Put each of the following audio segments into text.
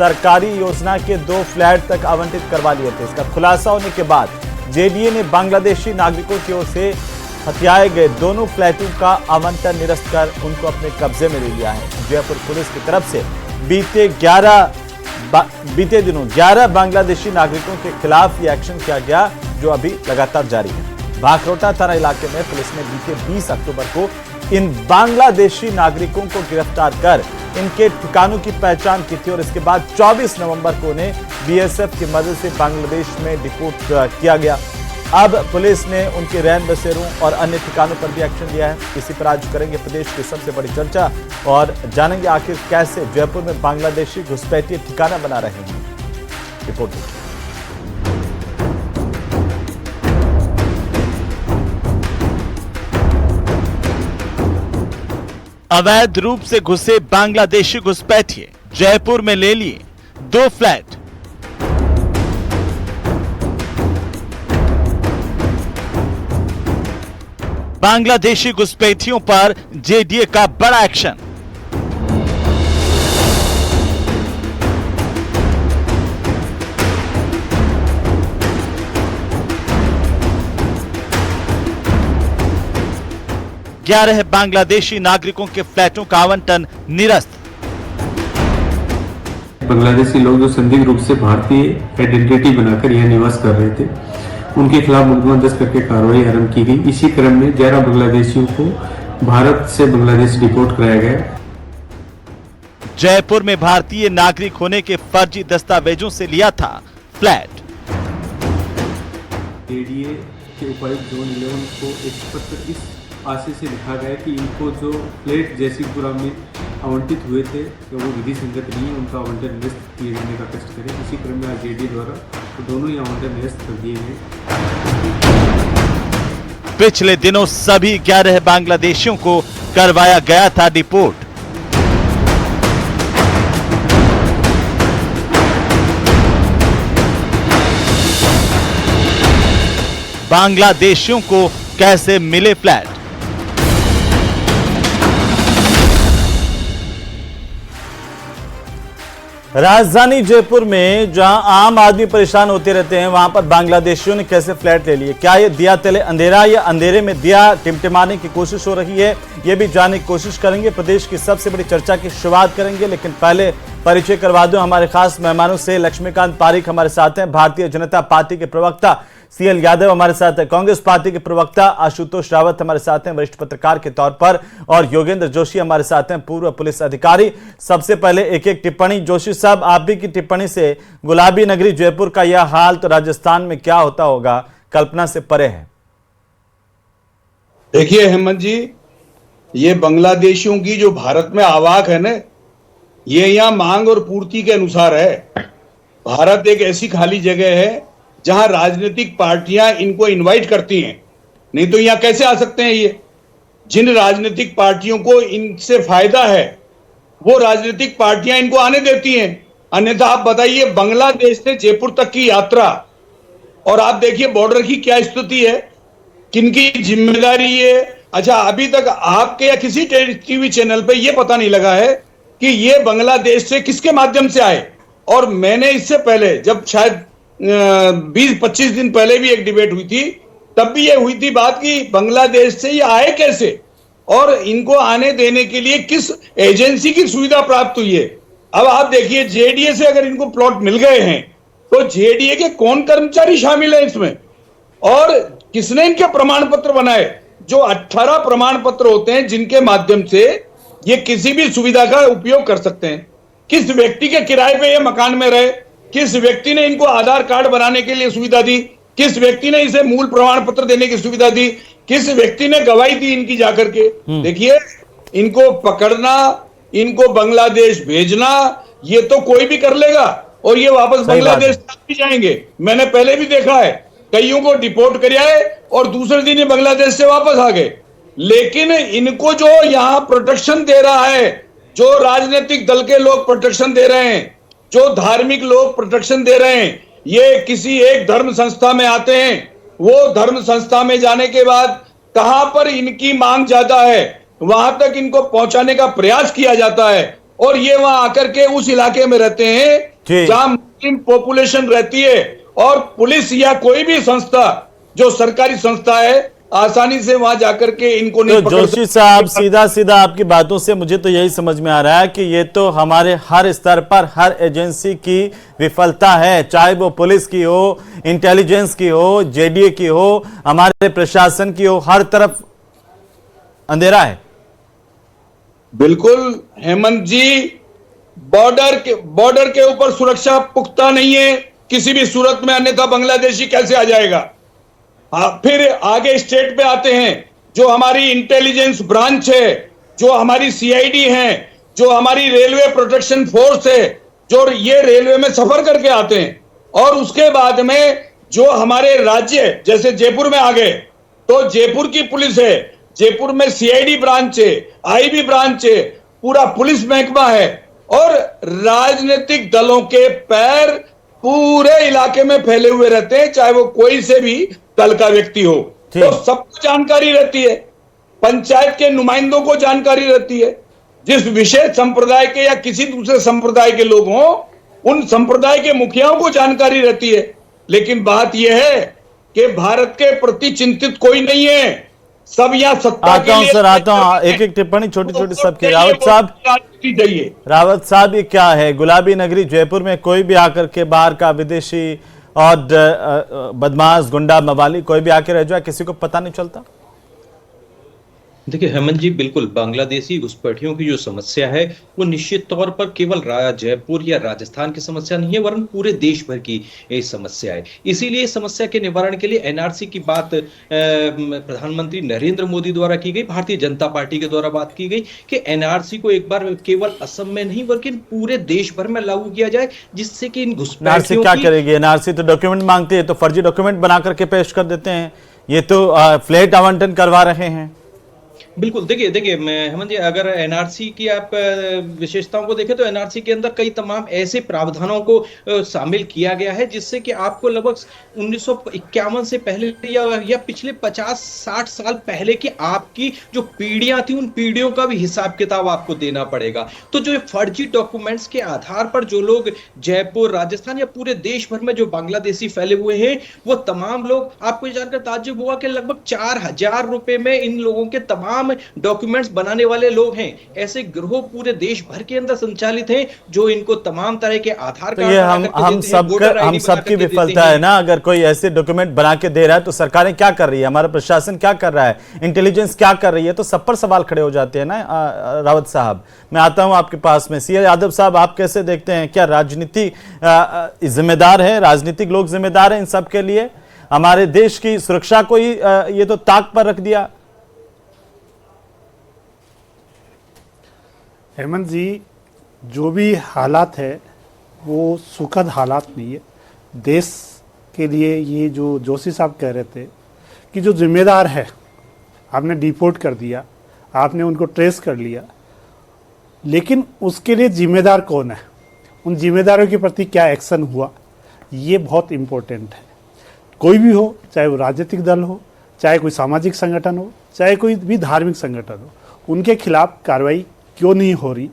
सरकारी योजना के 2 फ्लैट तक आवंटित करवा लिए थे। इसका खुलासा होने के बाद जेडीए ने बांग्लादेशी नागरिकों की ओर से हथियाए गए दोनों फ्लैटों का आवंटन निरस्त कर उनको अपने कब्जे में ले लिया है। जयपुर पुलिस की तरफ से बीते दिनों 11 बांग्लादेशी नागरिकों के खिलाफ ये एक्शन किया गया, जो अभी लगातार जारी है। भाखरोटा थाना इलाके में पुलिस ने बीते 20 अक्टूबर को इन बांग्लादेशी नागरिकों को गिरफ्तार कर इनके ठिकानों की पहचान की थी और इसके बाद 24 नवंबर को उन्हें बीएसएफ की मदद से बांग्लादेश में डिपोर्ट किया गया। अब पुलिस ने उनके रैन बसेरों और अन्य ठिकानों पर भी एक्शन लिया है। इसी पर आज करेंगे प्रदेश की सबसे बड़ी चर्चा और जानेंगे आखिर कैसे जयपुर में बांग्लादेशी घुसपैठिए ठिकाना बना रहे हैं। रिपोर्ट देखिए। अवैध रूप से घुसे बांग्लादेशी घुसपैठिए जयपुर में ले लिए 2 फ्लैट। बांग्लादेशी घुसपैठियों पर जेडीए का बड़ा एक्शन। ग्यारह बांग्लादेशी नागरिकों के फ्लैटों का आवंटन निरस्त। बांग्लादेशी लोग जो संदिग्ध रूप से भारतीय आइडेंटिटी बनाकर यहां निवास कर रहे थे, उनके खिलाफ मुकदमा दर्ज करके कार्रवाई आरंभ की गई। इसी क्रम में 11 बांग्लादेशियों को भारत से बांग्लादेश डिपोर्ट कराया गया। जयपुर में भारतीय नागरिक होने के फर्जी दस्तावेजों से लिया था फ्लैट। जेडीए के उपायुक्त जोन 11 को एक पत्र इस आशय से लिखा गया कि इनको जो फ्लैट जयसिंहपुरा में आवंटित हुए थे तो वो विधि संगत नहीं है, उनका आवंटन निरस्त किए जाने का कष्ट करें। इसी क्रम में आज जेडीए द्वारा तो दोनों ही आवंटन निरस्त कर दिए गए। पिछले दिनों सभी 11 बांग्लादेशियों को करवाया गया था डिपोर्ट। बांग्लादेशियों को कैसे मिले फ्लैट? राजधानी जयपुर में जहां आम आदमी परेशान होते रहते हैं, वहां पर बांग्लादेशियों ने कैसे फ्लैट ले लिए? क्या ये दिया तले अंधेरा या अंधेरे में दिया टिमटिमाने की कोशिश हो रही है? ये भी जानने की कोशिश करेंगे। प्रदेश की सबसे बड़ी चर्चा की शुरुआत करेंगे, लेकिन पहले परिचय करवा दूं हमारे खास मेहमानों से। लक्ष्मीकांत पारिक हमारे साथ हैं, भारतीय जनता पार्टी के प्रवक्ता सीएल यादव हमारे साथ है, कांग्रेस पार्टी के प्रवक्ता आशुतोष रावत हमारे साथ हैं वरिष्ठ पत्रकार के तौर पर, और योगेंद्र जोशी हमारे साथ हैं पूर्व पुलिस अधिकारी। सबसे पहले एक एक टिप्पणी। जोशी साहब, आप भी की टिप्पणी से गुलाबी नगरी जयपुर का यह हाल तो राजस्थान में क्या होता होगा, कल्पना से परे है। देखिए हेमंत जी, ये बांग्लादेशियों की जो भारत में आवाक है ना, ये यहाँ मांग और पूर्ति के अनुसार है। भारत एक ऐसी खाली जगह है जहां राजनीतिक पार्टियां इनको इनवाइट करती हैं, नहीं तो यहां कैसे आ सकते हैं ये? जिन राजनीतिक पार्टियों को इनसे फायदा है वो राजनीतिक पार्टियां इनको आने देती हैं। अन्यथा आप बताइए, बांग्लादेश से जयपुर तक की यात्रा, और आप देखिए बॉर्डर की क्या स्थिति है, किनकी जिम्मेदारी है? अच्छा, अभी तक आपके या किसी टीवी चैनल पे ये पता नहीं लगा है कि ये बांग्लादेश से किसके माध्यम से आए। और मैंने इससे पहले, जब शायद 20-25 दिन पहले भी एक डिबेट हुई थी, तब भी ये हुई थी बात कि बांग्लादेश से ये आए कैसे और इनको आने देने के लिए किस एजेंसी की सुविधा प्राप्त हुई है। अब आप देखिए, जेडीए से अगर इनको प्लॉट मिल गए हैं तो जेडीए के कौन कर्मचारी शामिल है इसमें, और किसने इनके प्रमाण पत्र बनाए? जो 18 प्रमाण पत्र होते हैं जिनके माध्यम से ये किसी भी सुविधा का उपयोग कर सकते हैं। किस व्यक्ति के किराए पे ये मकान में रहे, किस व्यक्ति ने इनको आधार कार्ड बनाने के लिए सुविधा दी, किस व्यक्ति ने इसे मूल प्रमाण पत्र देने की सुविधा दी, किस व्यक्ति ने गवाही दी इनकी जाकर के? देखिए, इनको पकड़ना, इनको बांग्लादेश भेजना, ये तो कोई भी कर लेगा और ये वापस बांग्लादेश भी जाएंगे। मैंने पहले भी देखा है, कईयों को डिपोर्ट कर आए और दूसरे दिन ये बांग्लादेश से वापस आ गए। लेकिन इनको जो यहां प्रोटेक्शन दे रहा है, जो राजनीतिक दल के लोग प्रोटेक्शन दे रहे हैं, जो धार्मिक लोग प्रोटेक्शन दे रहे हैं, ये किसी एक धर्म संस्था में आते हैं। वो धर्म संस्था में जाने के बाद कहां पर इनकी मांग ज्यादा है वहां तक इनको पहुंचाने का प्रयास किया जाता है, और ये वहां आकर के उस इलाके में रहते हैं जी। जहां मुस्लिम पॉपुलेशन रहती है, और पुलिस या कोई भी संस्था जो सरकारी संस्था है आसानी से वहां जाकर के इनको नहीं तो पकड़ जोशी साहब, सीधा सीधा आपकी बातों से मुझे तो यही समझ में आ रहा है कि ये तो हमारे हर स्तर पर हर एजेंसी की विफलता है, चाहे वो पुलिस की हो, इंटेलिजेंस की हो, जेडीए की हो, हमारे प्रशासन की हो, हर तरफ अंधेरा है। बिल्कुल हेमंत जी, बॉर्डर के ऊपर सुरक्षा पुख्ता नहीं है किसी भी सूरत में, अन्यथा बांग्लादेशी कैसे आ जाएगा। फिर आगे स्टेट पे आते हैं, जो हमारी इंटेलिजेंस ब्रांच है, जो हमारी सीआईडी है, जो हमारी रेलवे प्रोटेक्शन फोर्स है, जो ये रेलवे में सफर करके आते हैं, और उसके बाद में जो हमारे राज्य जैसे जयपुर में आ गए तो जयपुर की पुलिस है, जयपुर में सीआईडी ब्रांच है, आईबी ब्रांच है, पूरा पुलिस महकमा है, और राजनीतिक दलों के पैर पूरे इलाके में फैले हुए रहते हैं, चाहे वो कोई से भी दल का व्यक्ति हो, तो सबको जानकारी रहती है, पंचायत के नुमाइंदों को जानकारी रहती है, जिस विशेष संप्रदाय के या किसी दूसरे संप्रदाय के लोग हों उन संप्रदाय के मुखियाओं को जानकारी रहती है। लेकिन बात यह है कि भारत के प्रति चिंतित कोई नहीं है, सब यहाँ सत्ता आता हूं सर, आता हूं, एक एक टिप्पणी छोटी छोटी सबकी। रावत साहब, ये क्या है? गुलाबी नगरी जयपुर में कोई भी आकर के बाहर का विदेशी और बदमाश, गुंडा, मवाली कोई भी आके रह जाए, किसी को पता नहीं चलता। देखिए हेमंत जी, बिल्कुल बांग्लादेशी घुसपैठियों की जो समस्या है वो निश्चित तौर पर केवल जयपुर या राजस्थान की समस्या नहीं है, वरन पूरे देश भर की ये समस्या है। इसीलिए इस समस्या के निवारण के लिए एनआरसी की बात प्रधानमंत्री नरेंद्र मोदी द्वारा की गई, भारतीय जनता पार्टी के द्वारा बात की गई कि एनआरसी को एक बार केवल असम में नहीं बल्कि पूरे देश भर में लागू किया जाए, जिससे कि इन घुसपैठियों क्या करेगी एनआरसी? तो डॉक्यूमेंट मांगती है, तो फर्जी डॉक्यूमेंट बना करके पेश कर देते हैं, ये तो फ्लैट आवंटन करवा रहे हैं। बिल्कुल, देखिए हेमंत जी, अगर एनआरसी की आप विशेषताओं को देखें तो एनआरसी के अंदर कई तमाम ऐसे प्रावधानों को शामिल किया गया है जिससे कि आपको लगभग 1951 से पहले या पिछले 50-60 साल पहले की आपकी जो पीढ़ियां थी उन पीढ़ियों का भी हिसाब किताब आपको देना पड़ेगा। तो जो फर्जी डॉक्यूमेंट्स के आधार पर जो लोग जयपुर, राजस्थान या पूरे देश भर में जो बांग्लादेशी फैले हुए हैं, वो तमाम लोग, आपको जानकर ताज्जुब हुआ कि लगभग 4000 रुपए में इन लोगों के तमाम डॉक्यूमेंट्स बनाने वाले लोग हैं। ऐसे गिरोह पूरे देश भर के अंदर संचालित हैं जो इनको तमाम तरह के आधार कार्ड हम सबकी विफलता है ना। अगर कोई ऐसे डॉक्यूमेंट बना के दे रहा है तो सरकारें क्या कर रही है, हमारा प्रशासन क्या कर रहा है, इंटेलिजेंस क्या कर रही है, तो सब पर सवाल खड़े हो जाते हैं ना। रावत साहब, मैं आता हूं आपके पास में। सीए यादव साहब, आप कैसे देखते हैं, क्या राजनीति जिम्मेदार है, राजनीतिक लोग जिम्मेदार हैं इन सब के लिए? हमारे देश की सुरक्षा को ही ये तो ताक पर रख दिया। हेमंत जी, जो भी हालात है वो सुखद हालात नहीं है देश के लिए। ये जो जोशी साहब कह रहे थे कि जो जिम्मेदार है, आपने डिपोर्ट कर दिया, आपने उनको ट्रेस कर लिया, लेकिन उसके लिए जिम्मेदार कौन है, उन जिम्मेदारों के प्रति क्या एक्शन हुआ, ये बहुत इम्पोर्टेंट है। कोई भी हो, चाहे वो राजनीतिक दल हो, चाहे कोई सामाजिक संगठन हो, चाहे कोई भी धार्मिक संगठन हो, उनके खिलाफ कार्रवाई क्यों नहीं हो रही,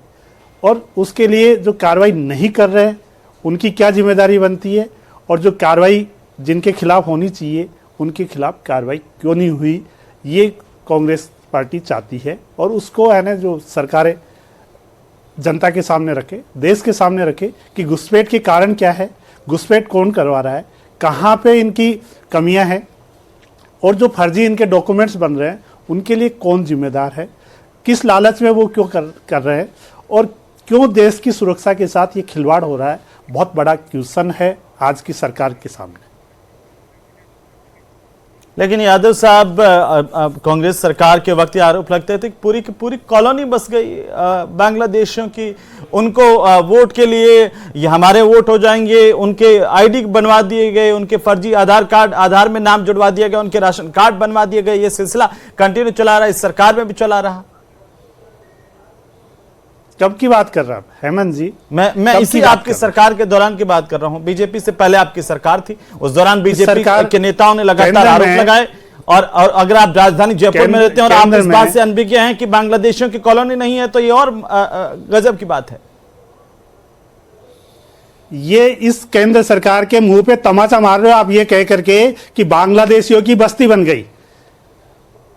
और उसके लिए जो कार्रवाई नहीं कर रहे हैं उनकी क्या जिम्मेदारी बनती है, और जो कार्रवाई जिनके खिलाफ होनी चाहिए उनके खिलाफ कार्रवाई क्यों नहीं हुई, ये कांग्रेस पार्टी चाहती है। और उसको है ना, जो सरकारें जनता के सामने रखे, देश के सामने रखे कि घुसपैठ के कारण क्या है, घुसपैठ कौन करवा रहा है, कहाँ पे इनकी कमियां हैं, और जो फर्जी इनके डॉक्यूमेंट्स बन रहे हैं उनके लिए कौन जिम्मेदार है, किस लालच में वो क्यों कर रहे हैं, और क्यों देश की सुरक्षा के साथ ये खिलवाड़ हो रहा है। बहुत बड़ा क्वेश्चन है आज की सरकार के सामने। लेकिन यादव साहब, कांग्रेस सरकार के वक्त ये आरोप लगते थे कि पूरी की पूरी कॉलोनी बस गई बांग्लादेशियों की, उनको वोट के लिए ये हमारे वोट हो जाएंगे, उनके आईडी बनवा दिए गए, उनके फर्जी आधार कार्ड, आधार में नाम जुड़वा दिया गया, उनके राशन कार्ड बनवा दिए गए। ये सिलसिला कंटिन्यू चला रहा, इस सरकार में भी चला रहा। कब की बात कर रहा है हेमंत जी? मैं इसी आपकी सरकार के दौरान की बात कर रहा हूं। बीजेपी से पहले आपकी सरकार थी, उस दौरान बीजेपी के नेताओं ने लगातार आरोप लगाए। और अगर आप राजधानी जयपुर में रहते हैं और आप इस बात से अनभिज्ञ हैं कि बांग्लादेशियों की कॉलोनी नहीं है, तो ये और गजब की बात है। ये इस केंद्र सरकार के मुंह पे तमाचा मार रहे हो आप, ये कह करके कि बांग्लादेशियों की बस्ती बन गई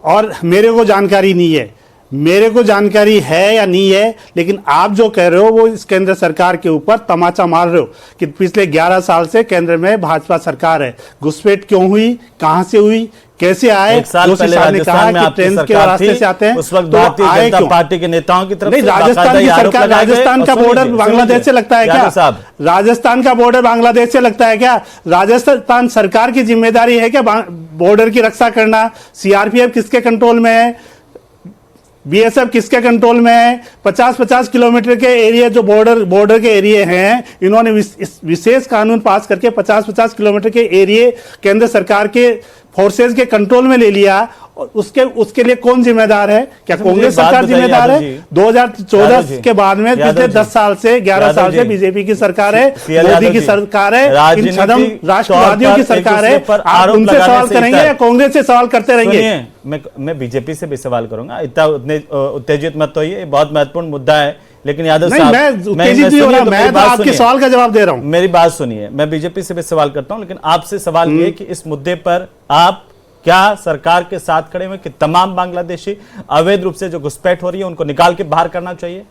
और मेरे को जानकारी नहीं है। मेरे को जानकारी है या नहीं है, लेकिन आप जो कह रहे हो वो इस केंद्र सरकार के ऊपर तमाचा मार रहे हो कि पिछले 11 साल से केंद्र में भाजपा सरकार है। घुसपैठ क्यों हुई, कहां से हुई, कैसे आए? एक साल पहले राजस्थान में आपकी सरकार थी, से आते हैं, उस वक्त तो भारतीय आए जनता क्यों? पार्टी के नेताओं की तरफ नहीं, से राजस्थान की सरकार, राजस्थान का बॉर्डर बांग्लादेश से लगता है क्या? साहब, राजस्थान का बॉर्डर बांग्लादेश से लगता है क्या? राजस्थान सरकार की जिम्मेदारी है क्या बॉर्डर की रक्षा करना? सीआरपीएफ किसके कंट्रोल में है? बीएसएफ किसके कंट्रोल में है? 50-50 किलोमीटर के एरिया जो बॉर्डर के एरिया हैं, इन्होंने विशेष कानून पास करके 50-50 किलोमीटर के एरिया केंद्र सरकार के फोर्सेज के कंट्रोल में ले लिया। और उसके लिए कौन जिम्मेदार है? क्या कांग्रेस सरकार जिम्मेदार है? 2014 के बाद में पिछले 10 साल से 11 साल से बीजेपी की सरकार है, मोदी की सरकार है, इन छदम राष्ट्रवादियों की सरकार है। आप उनसे सवाल करेंगे या कांग्रेस से सवाल करते रहेंगे? मैं बीजेपी से भी सवाल करूंगा, इतना उत्तेजित मत होइए, ये बहुत महत्वपूर्ण मुद्दा है। लेकिन यादव साहब, मैं तो आपके सवाल का जवाब दे रहा हूं। मेरी बात सुनिए, मैं बीजेपी से भी सवाल करता हूं, लेकिन आपसे सवाल ये कि इस मुद्दे पर आप क्या सरकार के साथ खड़े हुए कि तमाम बांग्लादेशी अवैध रूप से जो घुसपैठ हो रही है उनको निकाल के बाहर करना चाहिए?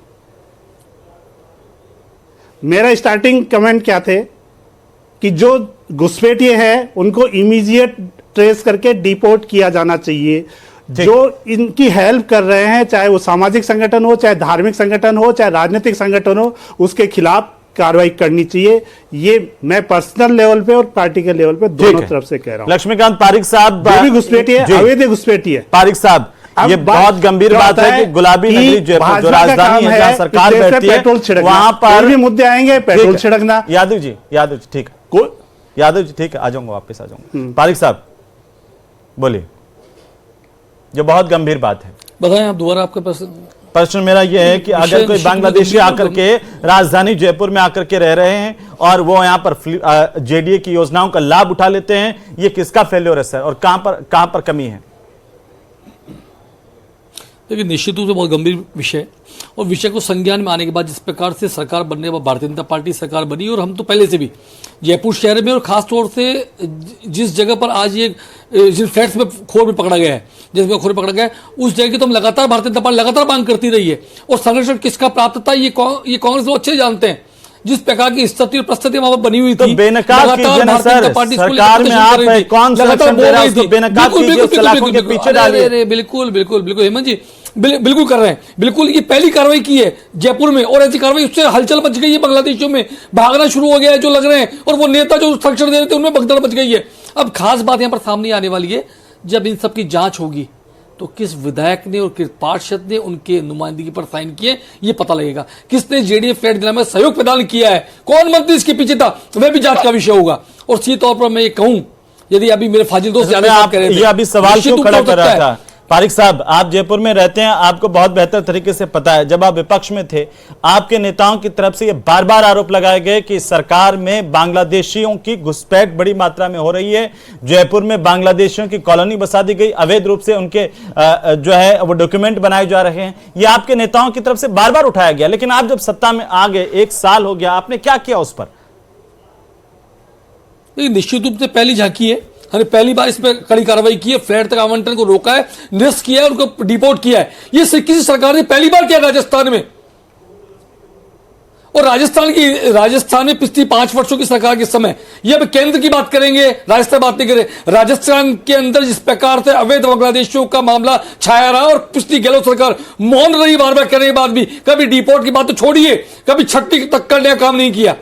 मेरा स्टार्टिंग कमेंट क्या थे कि जो घुसपैठिए हैं उनको इमीडिएट ट्रेस करके डिपोर्ट किया जाना चाहिए। जो इनकी हेल्प कर रहे हैं, चाहे वो सामाजिक संगठन हो, चाहे धार्मिक संगठन हो, चाहे राजनीतिक संगठन हो, उसके खिलाफ कार्रवाई करनी चाहिए। ये मैं पर्सनल लेवल पे और पार्टी के लेवल पे दोनों तरफ से कह रहा हूं। लक्ष्मीकांत पारिक साहब, भी घुसपैठी है, अवैध घुसपैठी है। पारिक साहब, ये बहुत गंभीर बात है कि गुलाबी नगरी जयपुर जो राजधानी है, जहां सरकार बैठती है, पेट्रोल छिड़कना, वहां पर भी मुद्दे आएंगे, पेट्रोल छिड़कना। यादव जी ठीक है, यादव जी ठीक है, आ जाऊंगा, वापस आ जाऊंगा। पारिक साहब बोलिए, जो बहुत गंभीर बात है, बताएं आप दोबारा। आपका प्रश्न मेरा यह है कि अगर कोई बांग्लादेशी आकर के राजधानी जयपुर में आकर के रह रहे हैं और वो यहां पर जेडीए की योजनाओं का लाभ उठा लेते हैं, ये किसका फेल्योर है सर, और कहां पर कमी है? देखिए, निश्चित रूप से बहुत गंभीर विषय, और विषय को संज्ञान में आने के बाद जिस प्रकार से सरकार बनने के बाद भारतीय जनता पार्टी सरकार बनी, और हम तो पहले से भी जयपुर शहर में और खासतौर से जिस जगह पर आज ये जिन फ्लैट्स में खोर में पकड़ा गया है, जिसमें खोर में पकड़ा गया है, उस जगह की तो हम लगातार भारतीय जनता पार्टी लगातार मांग करती रही है। और संरक्षण किसका प्राप्त था ये कांग्रेस लोग अच्छे जानते हैं। जिस प्रकार की स्थिति और परिस्थिति वहां पर बनी हुई थी, बेनकाब कीजिए ना सर, सरकार में आप कौन संरक्षण दे रहा है उसको बेनकाब कीजिए, सलाखों के पीछे डालिए। बिल्कुल बिल्कुल बिल्कुल हेमंत जी, बिल्कुल कर रहे हैं। बिल्कुल ये पहली कार्रवाई की है जयपुर में, और ऐसी कार्रवाई उससे हलचल मच गई है, बांग्लादेशियों में भागना शुरू हो गया है जो लग रहे हैं, और वो नेता जो संरक्षण दे रहे थे उनमें भगदड़ मच गई है। अब खास बात यहां पर सामने आने वाली है, जब इन सब की जांच होगी तो किस विधायक ने और किस पार्षद ने उनके नुमाइंदगी पर साइन किए, ये पता लगेगा। किसने जेडीए फ्लैट दिलाने में सहयोग प्रदान किया है, कौन मंत्री इसके पीछे था, वह भी जांच का विषय होगा। और सीधे तौर पर मैं ये कहूं, यदि अभी मेरे फाजिल दोस्त आप ये अभी सवाल क्यों खड़ा कर रहा था? पारिक साहब, आप जयपुर में रहते हैं, आपको बहुत बेहतर तरीके से पता है, जब आप विपक्ष में थे आपके नेताओं की तरफ से ये बार बार आरोप लगाए गए कि सरकार में बांग्लादेशियों की घुसपैठ बड़ी मात्रा में हो रही है, जयपुर में बांग्लादेशियों की कॉलोनी बसा दी गई, अवैध रूप से उनके जो है वो डॉक्यूमेंट बनाए जा रहे हैं, ये आपके नेताओं की तरफ से बार बार उठाया गया। लेकिन आप जब सत्ता में आ गए, 1 साल हो गया, आपने क्या किया उस पर? निश्चित रूप से पहली झांकी है, हमने पहली बार इसमें कड़ी कार्रवाई की है, फ्लैट तक आवंटन को रोका है, निरस्त किया है, उनको डिपोर्ट किया है। ये किसी सरकार ने पहली बार किया राजस्थान में। और राजस्थान में पिछली 5 वर्षों की सरकार के समय, ये अब केंद्र की बात करेंगे, राजस्थान बात नहीं करें। राजस्थान के अंदर जिस प्रकार से अवैध बांग्लादेशियों का मामला छाया रहा, और पिछली गहलोत सरकार मौन रही बार बार करने के बाद भी, कभी डिपोर्ट की बात तो छोड़िए, कभी छट्टी तक करने का काम नहीं किया।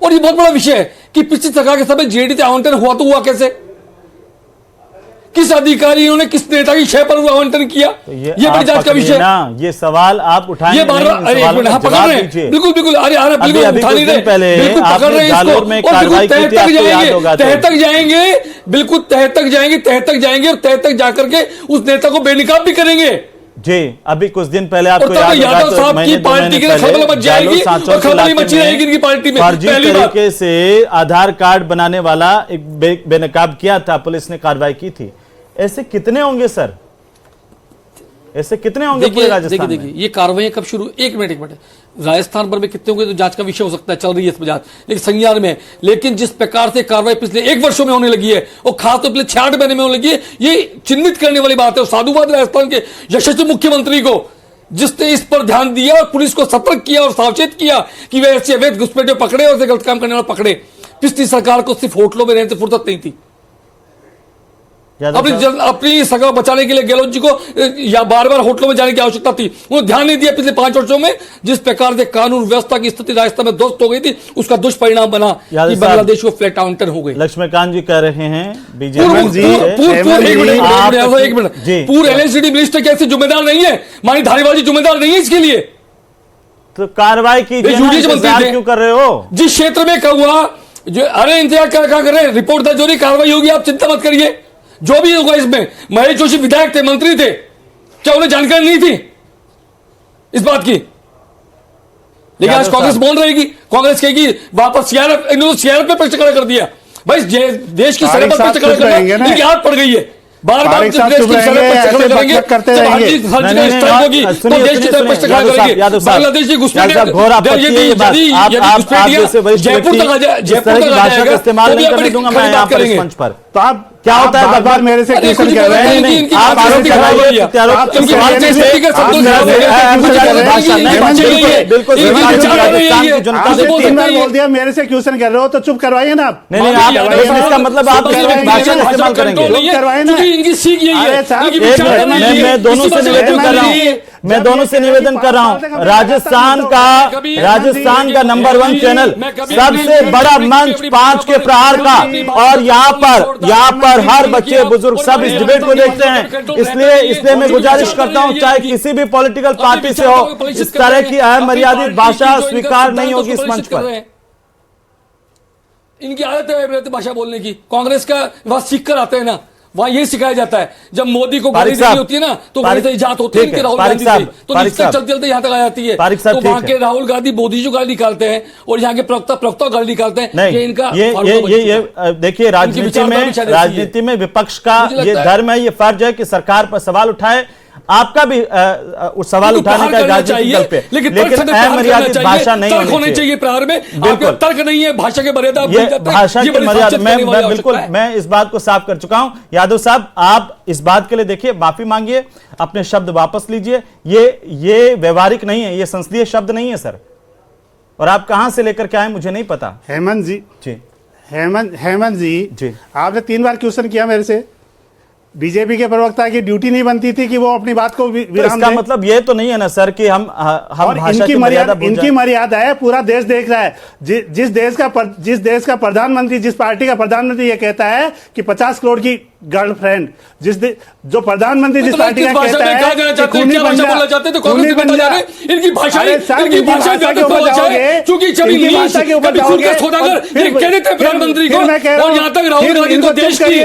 और ये बहुत बड़ा विषय है कि पिछली सरकार के समय जेडी से आवंटन हुआ तो हुआ कैसे, किस अधिकारियों ने किस नेता की शय पर आवंटन किया, तो ये बड़ी जांच का विषय है। ये सवाल आप उठाएंगे, ये बार पकड़ रहे हैं, बिल्कुल बिल्कुल, अरे बिल्कुल उठा नहीं रहे, बिल्कुल पकड़ रहे हैं इसको, और बिल्कुल तह तक जाएंगे, तह तक जाएंगे, बिल्कुल तह तक जाएंगे, तह तक जाएंगे, और तह तक जाकर के उस नेता को बेनकाब भी करेंगे जी। अभी कुछ दिन पहले आपको यादव साहब की पार्टी के खलबल मच जाएगी, और खलबल मची रहेगी इनकी पार्टी में। फर्जी तरीके से आधार कार्ड बनाने वाला एक बेनकाब किया था, पुलिस ने कार्रवाई की थी। ऐसे कितने होंगे सर? ऐसे कितने होंगे पूरे राजस्थान में? देखिए ये कार्रवाई कब शुरू, एक मिनट राजस्थान पर भी कितने होंगे तो जांच का विषय हो सकता है, चल रही है इस पर जांच, लेकिन संज्ञान में है। लेकिन जिस प्रकार से कार्रवाई पिछले 1 वर्षों में होने लगी है और खासतौर पिछले 6 महीने में होने लगी है, ये चिन्हित करने वाली बात है। और साधुवाद राजस्थान के यशस्वी मुख्यमंत्री को, जिसने इस पर ध्यान दिया और पुलिस को सतर्क किया और सावचेत किया कि वे ऐसे अवैध घुसपैठियों पकड़े और गलत काम करने वाले पकड़े। पिछली सरकार को सिर्फ होटलों में रहने से फुर्सत नहीं थी। अपनी सगा बचाने के लिए गहलोत जी को या बार बार होटलों में जाने की आवश्यकता थी, उन्होंने ध्यान नहीं दिया। पिछले 5 वर्षों में जिस प्रकार से कानून व्यवस्था की स्थिति राजस्थान में ध्वस्त हो गई थी, उसका दुष्परिणाम बना कि बांग्लादेश को फ्लैट काउंटर हो गए। लक्ष्मीकांत जी कह रहे हैं बीजेपी पूर्व एलएनसीडी मिनिस्टर कैसे जिम्मेदार नहीं है, मानी धारीवाल जी जिम्मेदार नहीं है इसके लिए, तो कार्रवाई कीजिए, क्यों कर रहे हो? जिस क्षेत्र में क्या हुआ, जो अरे इंतजार क्या कर रहे हैं, रिपोर्ट दर्ज हो रही, कार्रवाई होगी, आप चिंता मत करिए। जो भी होगा इसमें, महेश जोशी विधायक थे, मंत्री थे, क्या उन्हें जानकारी नहीं थी इस बात की? लेकिन आज कांग्रेस बोल रहेगी, कांग्रेस कहेगी वापस सीआरएफ, इन्होंने सीआरएफ में प्रश्न खड़ा कर दिया। भाई देश की सरहद पर प्रश्न खड़ा करना इनकी आदत पड़ गई है। बार बार देश की सरहद पर प्रश्न खड़ा करेंगे, बांग्लादेश की घुसपैठ जयपुर तक आ जाएगा। तो आप क्या होता है, बार मेरे से क्वेश्चन कर रहे हैं, आप आरोप बोल दिया, मेरे से क्वेश्चन कर रहे हो तो चुप करवाइए ना आप। नहीं इसका मतलब आप भाषा का इस्तेमाल करेंगे, करवाइए ना। मैं दोनों से निवेदन कर रहा हूँ, मैं दोनों से निवेदन कर रहा हूं। राजस्थान का नंबर 1 चैनल, सबसे बड़ा मंच 5 के प्रहार का, और यहाँ पर हर बच्चे बुजुर्ग सब इस डिबेट को देखते हैं। इसलिए मैं गुजारिश करता हूं, चाहे किसी भी पॉलिटिकल पार्टी से हो, इस तरह की अमर्यादित भाषा स्वीकार नहीं होगी इस मंच पर। इनकी आदत है भाषा बोलने की। कांग्रेस का वहां सीख कर आते हैं ना, वहां यही सिखाया जाता है। जब मोदी को गाली देनी होती है ना, तो वहीं से जात होती है राहुल गांधी से, तो चलते यहाँ तक आ जाती है। तो वहां के राहुल गांधी मोदी जी गाली निकालते हैं और यहाँ के प्रवक्ता गाली निकालते हैं। ये इनका देखिए, राजनीति में विपक्ष का ये धर्म है, ये फर्ज है कि सरकार पर सवाल उठाए। आपका भी सवाल उठाने का राजनीतिक दल पे, लेकिन अमर्यादित भाषा नहीं होनी चाहिए। प्रहार में बिल्कुल तर्क नहीं है, भाषा के मर्यादा, भाषा की मर्यादा मैं इस बात को साफ कर चुका हूं। यादव साहब, आप इस बात के लिए देखिए, माफी मांगिए, अपने शब्द वापस लीजिए। ये व्यवहारिक नहीं है, ये संसदीय शब्द नहीं है सर, और आप कहां से लेकर के आए मुझे नहीं पता। हेमंत जी, आपने 3 बार क्वेश्चन किया मेरे से। बीजेपी के प्रवक्ता की ड्यूटी नहीं बनती थी कि वो अपनी बात को विराम दें? मतलब ये तो नहीं है ना सर कि हम भाषा की मर्यादा, इनकी मर्यादा है, पूरा देश देख रहा है। जिस देश का प्रधानमंत्री, जिस पार्टी का प्रधानमंत्री ये कहता है कि 50 करोड़ की गर्लफ्रेंड, जो प्रधानमंत्री जिस पार्टी का कहता है इनकी भाषा के ऊपर जाओगे, क्योंकि भाषा के ऊपर जाओगे प्रधानमंत्री को, और यहाँ तक राहुल गांधी को देश की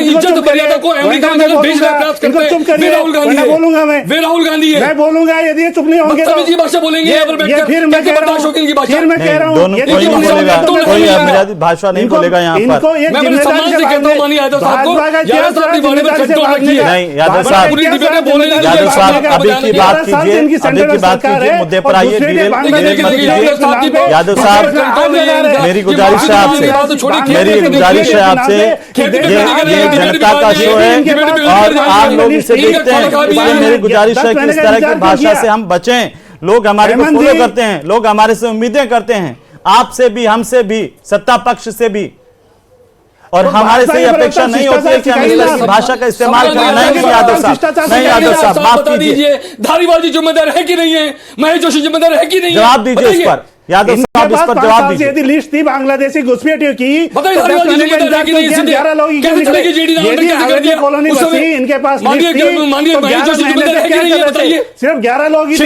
इज्जत मर्यादा को अमेरिका में भेजने का प्रयास करते हैं। राहुल गांधी बोलूंगा, राहुल गांधी है, मैं बोलूंगा। यदि ये चुप नहीं होंगे तो भाषा बोलेंगे, फिर मैं कह रहा हूँ, कोई अमर्यादित भाषा नहीं बोलेगा यहाँ पर। नहीं, यादव साहब अभी की बात कीजिए, मुद्दे पर आइए। यादव साहब, मेरी गुजारिश है आपसे, ये जनता का शो है और आप लोग इसे देखते हैं, इसलिए मेरी गुजारिश है कि इस तरह की भाषा से हम बचें। लोग हमारे को फॉलो करते हैं, लोग हमारे से उम्मीदें करते हैं, आपसे भी, हमसे भी, सत्ता पक्ष से भी, और हमारे से ये अपेक्षा नहीं होती है कि हम इस तरह की भाषा का इस्तेमाल करें। नहीं यादव साहब, माफ कीजिए। धारीवाल जी जिम्मेदार है कि नहीं है? महेश जोशी जिम्मेदार है कि नहीं? जवाब दीजिए इस पर, यादव साहब, इस पर जवाब दीजिए। यदि लिस्ट थी बांग्लादेशी घुसपैठियों की, बताइए धारीवाल जी जिम्मेदार है कि नहीं? 11 लोग कॉलोनी बसी, इनके पास सिर्फ 11 लोग ही।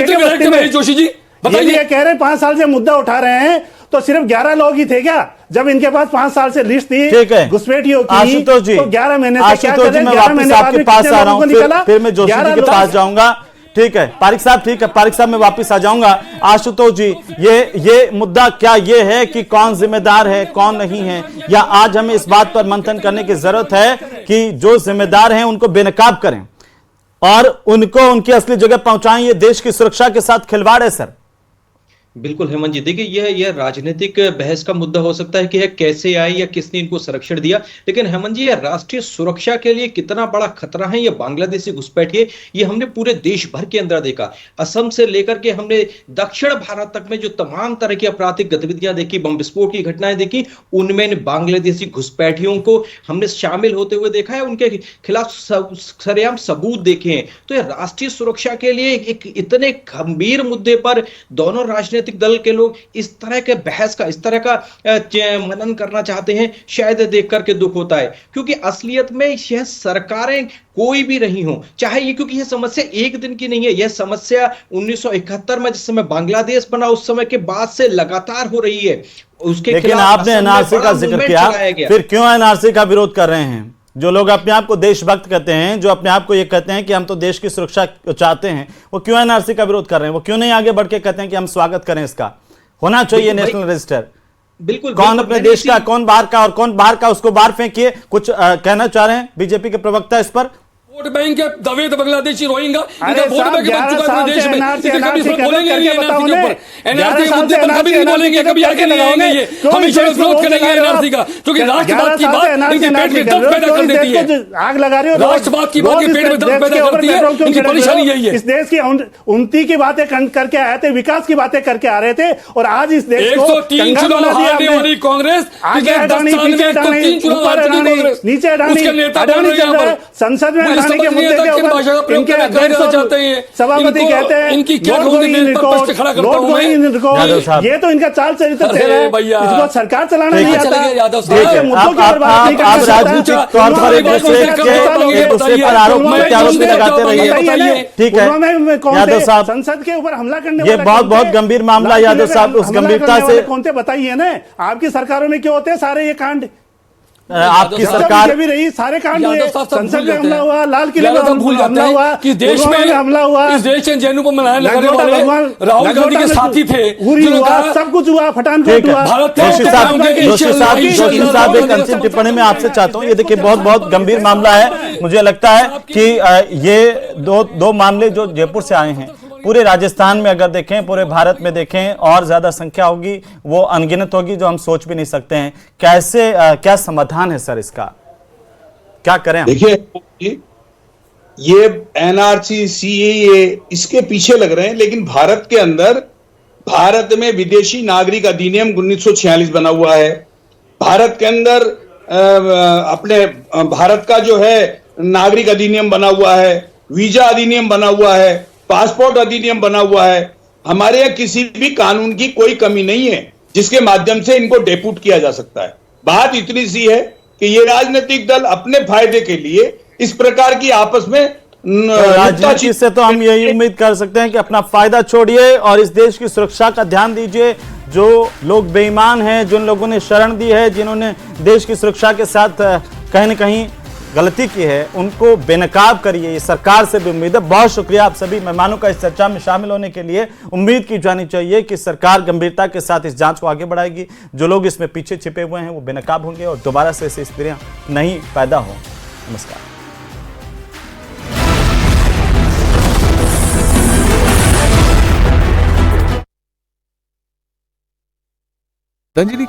महेश जोशी जी बताइए, ये कह रहे 5 साल से मुद्दा उठा रहे हैं, तो सिर्फ 11 लोग ही थे क्या? जब इनके पास 5 साल से लिस्ट थी घुसपैठियों की, आशुतोष जी, तो 11 महीने से क्या आशुतोष जी, मैं वापस आपके पास आ रहा हूँ, फिर मैं जोशी जी के पास जाऊंगा। ठीक है पारिक साहब, ठीक है पारिक साहब, मैं वापस आ जाऊंगा। आशुतोष जी, ये मुद्दा क्या ये है कि कौन जिम्मेदार है, कौन नहीं है, या आज हमें इस बात पर मंथन करने की जरूरत है कि जो जिम्मेदार हैं उनको बेनकाब करें? और उनको उनकी असली जगह पहुंचाएं, ये देश की सुरक्षा के साथ खिलवाड़ है सर। बिल्कुल हेमंत जी, देखिए यह राजनीतिक बहस का मुद्दा हो सकता है कि यह कैसे आई या किसने इनको संरक्षण दिया, लेकिन हेमंत जी यह राष्ट्रीय सुरक्षा के लिए कितना बड़ा खतरा है ये बांग्लादेशी घुसपैठिए, ये हमने पूरे देश भर के अंदर देखा। असम से लेकर के हमने दक्षिण भारत तक में जो तमाम तरह की आपराधिक गतिविधियां देखी, बम विस्फोट की घटनाएं देखी, उनमें बांग्लादेशी घुसपैठियों को हमने शामिल होते हुए देखा है, उनके खिलाफ सरेआम सबूत देखे हैं। तो यह राष्ट्रीय सुरक्षा के लिए एक इतने गंभीर मुद्दे पर दोनों राजनीतिक दल के लोग इस तरह के बहस का, इस तरह का मनन करना चाहते हैं, शायद देख करके दुख होता है, क्योंकि असलियत में यह सरकारें कोई भी रही हो, चाहे ये, क्योंकि यह समस्या एक दिन की नहीं है, यह समस्या 1971 में जिस समय बांग्लादेश बना उस समय के बाद से लगातार हो रही है। उसके लेकिन आपने एनआरसी का जिक्र किया, फिर क्यों एनआरसी का विरोध कर रहे हैं? जो लोग अपने आप को देशभक्त कहते हैं, जो अपने आप को ये कहते हैं कि हम तो देश की सुरक्षा चाहते हैं, वो क्यों एनआरसी का विरोध कर रहे हैं? वो क्यों नहीं आगे बढ़ के कहते हैं कि हम स्वागत करें इसका? होना चाहिए नेशनल रजिस्टर। बिल्कुल, कौन अपने देश का, कौन बाहर का, और कौन बाहर का उसको बाहर फेंकिए। कुछ कहना चाह रहे हैं बीजेपी के प्रवक्ता इस पर? वोट बैंक के दबे तो बांग्लादेशी रोहिंग्या अरे वोट बैंक बन चुका है देश में। एनआरसी बोलेंगे नहीं बताओ एनआरसी के ऊपर, एनआरसी के मुद्दे पर कभी नहीं बोलेंगे, कभी आगे नहीं आएंगे। ये हमेशा विरोध करेंगे एनआरसी का, क्योंकि राष्ट्रवाद की बात इनके पेट में दर्द पैदा कर देती है। आग लगा रहे हो, राष्ट्रवाद की बात पेट में दर्द पैदा करती है, इनकी परेशानी यही है। इस देश की उन्नति की बातें करके आए थे, विकास की बातें करके आ रहे थे, और आज इस देश को 103 चुनाव हारने वाली कांग्रेस, आगे अडानी, पीछे अडानी, ऊपर अडानी, नीचे अडानी, संसद में अडानी के मुद्दे के भाषा का प्रयोग चाहते हैं। सभापति कहते हैं इनकी क्या ये तो इनका चाल चरित्र है भैया, इसको सरकार चलाना नहीं आता। मुद्दों की बर्बाद नहीं कर सकता। राजनीतिक तौर पर एक दूसरे पर आरोप प्रत्यारोप लगाते रहिए, ठीक है यादव साहब। संसद के ऊपर हमला करने ये बहुत गंभीर मामला यादव साहब, उस गंभीरता से कौन थे बताइए ना। आपकी सरकारों में क्यों होते हैं सारे ये कांड? आपकी सरकार भी रही, सारे कांड हुए, संसद में हमला हुआ, लाल किले में हमला हुआ, कि देश में हमला हुआ, इस देश के जैनों पर मनाने लगाने वाले राहुल गांधी के साथी थे, सब कुछ हुआ, पठानकोट हुआ। जोशी साहब एक अंतिम टिप्पणी में आपसे चाहता हूँ। ये देखिए बहुत गंभीर मामला है। मुझे लगता है कि ये दो मामले जो जयपुर से आए हैं, पूरे राजस्थान में अगर देखें, पूरे भारत में देखें, और ज्यादा संख्या होगी, वो अनगिनत होगी, जो हम सोच भी नहीं सकते हैं। कैसे क्या समाधान है सर इसका, क्या करें? देखिए ये एनआरसी, सीएए इसके पीछे लग रहे हैं, लेकिन भारत के अंदर, भारत में विदेशी नागरिक अधिनियम 1946 बना हुआ है। भारत के अंदर अपने भारत का जो है नागरिक अधिनियम बना हुआ है, वीजा अधिनियम बना हुआ है, पासपोर्ट अधिनियम बना हुआ है। हमारे यहाँ किसी भी कानून की कोई कमी नहीं है जिसके माध्यम से इनको डेप्यूट किया जा सकता है। बात इतनी सी है कि ये राजनीतिक दल अपने फायदे के लिए इस प्रकार की आपस में राजनीति से तो हम यही उम्मीद कर सकते हैं कि अपना फायदा छोड़िए और इस देश की सुरक्षा का ध्यान दीजिए। जो लोग बेईमान हैं, जिन लोगों ने शरण दी है, जिन्होंने देश की सुरक्षा के साथ कहीं न कहीं गलती की है, उनको बेनकाब करिए। ये सरकार से भी उम्मीद है। बहुत शुक्रिया आप सभी मेहमानों का इस चर्चा में शामिल होने के लिए। उम्मीद की जानी चाहिए कि सरकार गंभीरता के साथ इस जांच को आगे बढ़ाएगी। जो लोग इसमें पीछे छिपे हुए हैं वो बेनकाब होंगे और दोबारा से ऐसी स्थितियां नहीं पैदा हो। नमस्कार। रंजनी